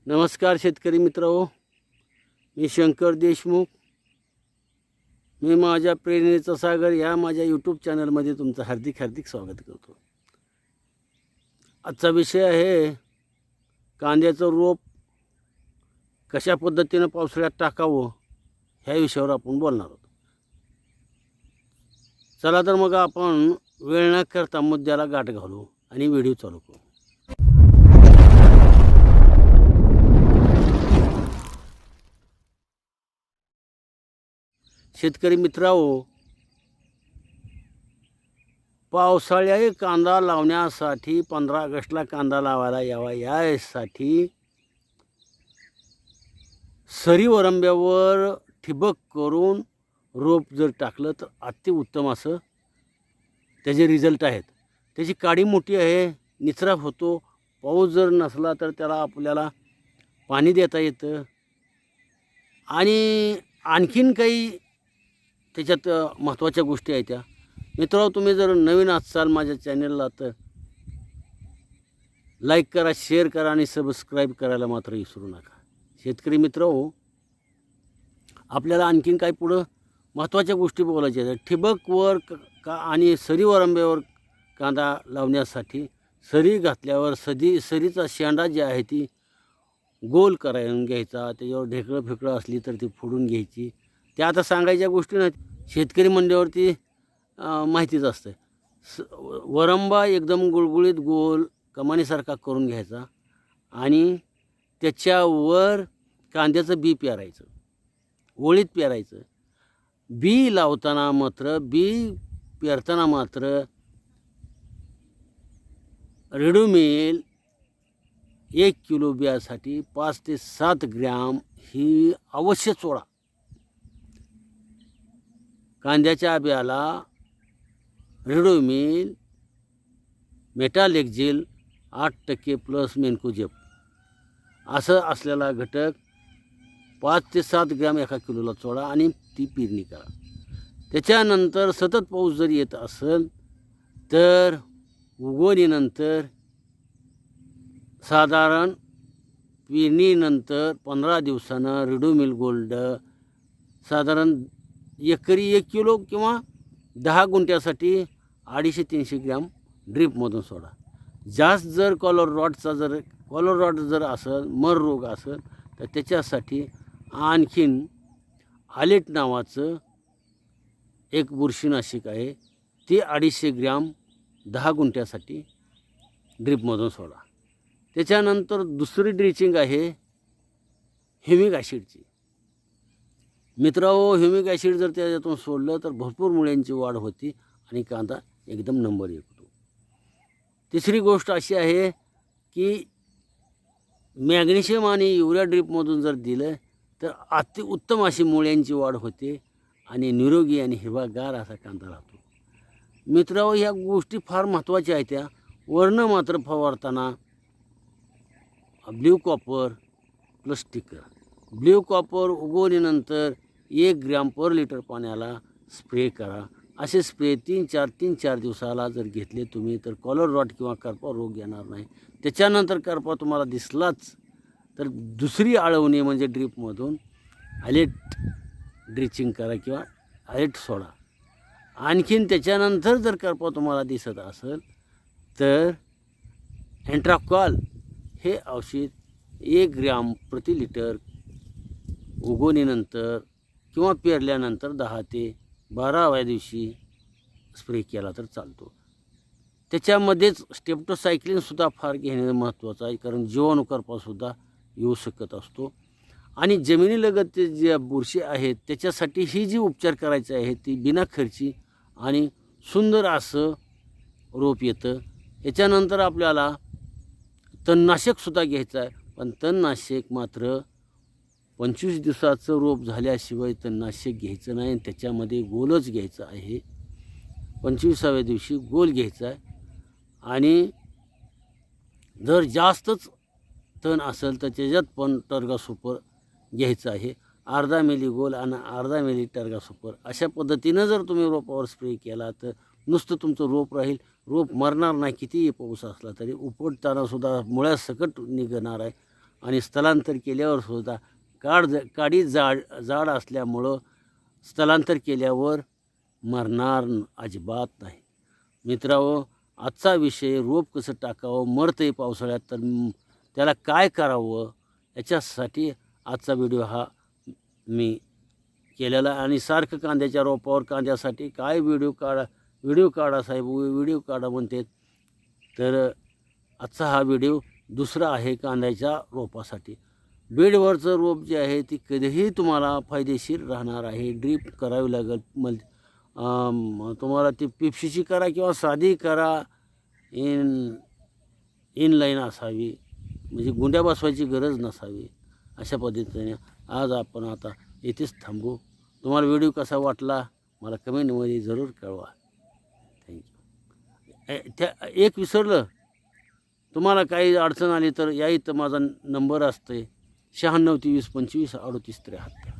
नमस्कार शेतकरी मित्रहो, मी शंकर देशमुख. मी माझ्या प्रेरणेचा सागर या माझ्या यूट्यूब चॅनलमध्ये तुमचं हार्दिक स्वागत करतो. आजचा विषय आहे कांद्याचं रोप कशा पद्धतीनं पावसाळ्यात टाकावं ह्या विषयावर आपण बोलणार आहोत. चला तर मग आपण वेळ न करता मुद्द्याला गाठ घालू आणि व्हिडिओ चालू करू. शेतकरी मित्रांनो, पावसाळ्यात कांदा लावण्यासाठी 15 ऑगस्टला कांदा लावायला यावा यासाठी सरी वरंब्यावर ठिबक करून रोप जर टाकलं तर अतिउत्तम असं त्याचे रिझल्ट आहेत. त्याची काडी मोठी आहे, निचरा होतो. पाऊस जर नसला तर त्याला आपल्याला पाणी देता येतं. आणि आणखीन काही त्याच्यात महत्त्वाच्या गोष्टी आहेत. त्या मित्रांनो, तुम्ही जर नवीन असाल माझ्या चॅनलला तर लाईक करा, शेअर करा आणि सबस्क्राईब करायला मात्र विसरू नका. शेतकरी मित्रांनो, आपल्याला आणखीन काही पुढं महत्त्वाच्या गोष्टी बोलायच्या आहेत. ठिबकवर आणि सरी वरंब्यावर कांदा लावण्यासाठी सरी घातल्यावर सरीचा शेंडा जी आहे ती गोल करायला घ्यायचा. त्याच्यावर ढेकळं फेकळं असली तर ती फोडून घ्यायची. त्या आता सांगायच्या गोष्टी नाहीत, शेतकरी मंडळावरती माहितीच असतं. वरंबा एकदम गुळगुळीत गोल कमानीसारखा करून घ्यायचा आणि त्याच्यावर कांद्याचं बी पेरायचं, ओळीत पेरायचं. बी लावताना मात्र पेरताना मात्र रेडोमिल 1 किलो बियासाठी 5 ते 7 ग्रॅम ही अवश्य चोळा. कांद्याच्या बियाला रेडोमिल, मेटालेक्झिल 8% प्लस मेन्कोजेब असं असलेला घटक 5 ते 7 ग्रॅम एका किलोला चोळा आणि ती पेरणी करा. त्याच्यानंतर सतत पाऊस जर येत असेल तर उगवणीनंतर साधारण पेरणीनंतर 15 दिवसानं रेडोमिल गोल्ड साधारण एकरी 1 किलो किंवा 10 गुंठ्यासाठी 250-300 ग्रॅम ड्रीपमधून सोडा. जास्त जर कॉलर रॉड जर असेल, मर रोग असेल तर त्याच्यासाठी आणखीन आलेट नावाचं एक बुरशीनाशक आहे, ते 250 ग्रॅम 10 गुंठ्यासाठी ड्रीपमधून सोडा. त्याच्यानंतर दुसरी ड्रिचिंग आहे ह्युमिक ॲसिडची. मित्रांनो, ह्युमिक ॲसिड जर त्याच्यातून सोडलं तर भरपूर मुळ्यांची वाढ होती आणि कांदा एकदम नंबर 1 होतो. तिसरी गोष्ट अशी आहे की मॅग्नेशियम आणि युरिया ड्रीपमधून जर दिलं तर अतिउत्तम अशी मुळ्यांची वाढ होते आणि निरोगी आणि हिरवागार असा कांदा राहतो. मित्रांनो, ह्या गोष्टी फार महत्त्वाच्या आहेत. त्या वर्ण मात्र फवारताना blue copper plus sticker. Blue copper उगवणीनंतर 1 ग्रॅम पर लिटर पाण्याला स्प्रे करा. असे स्प्रे 3-4 दिवसाला जर घेतले तुम्ही तर कॉलर रॉट किंवा करपा रोग येणार नाही. त्याच्यानंतर करपा तुम्हाला दिसलाच तर दुसरी आळवणी म्हणजे ड्रीपमधून आलेट ड्रिचिंग करा किंवा आलेट सोडा. आणखीन त्याच्यानंतर जर करपा तुम्हाला दिसत असेल तर एंट्राकॉल हे औषध 1 ग्रॅम प्रति लिटर उगवणीनंतर किंवा पेरल्यानंतर 10 ते 12व्या दिवशी स्प्रे केला तर चालतो. त्याच्यामध्येच स्टेप्टोसायक्लिनसुद्धा फार घेणे महत्त्वाचं आहे, कारण जीवाणू करपासुद्धा येऊ शकत असतो. आणि जमिनीलगत ज्या बुरशी आहेत त्याच्यासाठी ही जी उपचार करायचे आहे ती बिना खर्ची आणि सुंदर असं रोप येतं. याच्यानंतर आपल्याला तणनाशकसुद्धा घ्यायचं आहे, पण तणनाशक मात्र 25 दिवसाचं रोप झाल्याशिवाय तणनाशक घ्यायचं नाही. त्याच्यामध्ये गोलच घ्यायचं आहे. 25व्या दिवशी गोल घ्यायचा आहे. आणि जर जास्तच तण असेल तर त्याच्यात पण टर्गा सुपर घ्यायचं आहे. 1/2 मिली गोल आणि 1/2 मिली टर्गा सुपर अशा पद्धतीनं जर तुम्ही रोपावर स्प्रे केला तर नुसतं तुमचं रोप राहील, रोप मरणार नाही. कितीही पाऊस असला तरी उपटताना सुद्धा मुळ्यासकट निघणार आहे आणि स्थलांतर केल्यावर सुद्धा काडी जाड असल्यामुळं स्थलांतर केल्यावर मरणार अजिबात नाही. मित्रांनो, आजचा विषय रोप कसं टाकावं, मरतंय पावसाळ्यात तर त्याला काय करावं याच्यासाठी आजचा व्हिडिओ हा मी केलेला. आणि सारखं कांद्याच्या रोपावर कांद्यासाठी काय व्हिडिओ काढा साहेब, व्हिडिओ काढा म्हणते. तर आजचा हा व्हिडिओ दुसरा आहे कांद्याच्या रोपासाठी. बेडवरचं रोप जे आहे ती कधीही तुम्हाला फायदेशीर राहणार आहे. ड्रीप करावी लागेल तुम्हाला ती पिप्सीची करा किंवा साधी करा, इनलाईन असावी, म्हणजे गुंड्या बसवायची गरज नसावी. अशा पद्धतीने आज आपण आता इथेच थांबू. तुम्हाला व्हिडिओ कसा वाटला मला कमेंटमध्ये जरूर कळवा. थँक्यू. एक विसरलं, तुम्हाला काही अडचण आली तर या इथं माझा नंबर असते 96 23 25 38 73.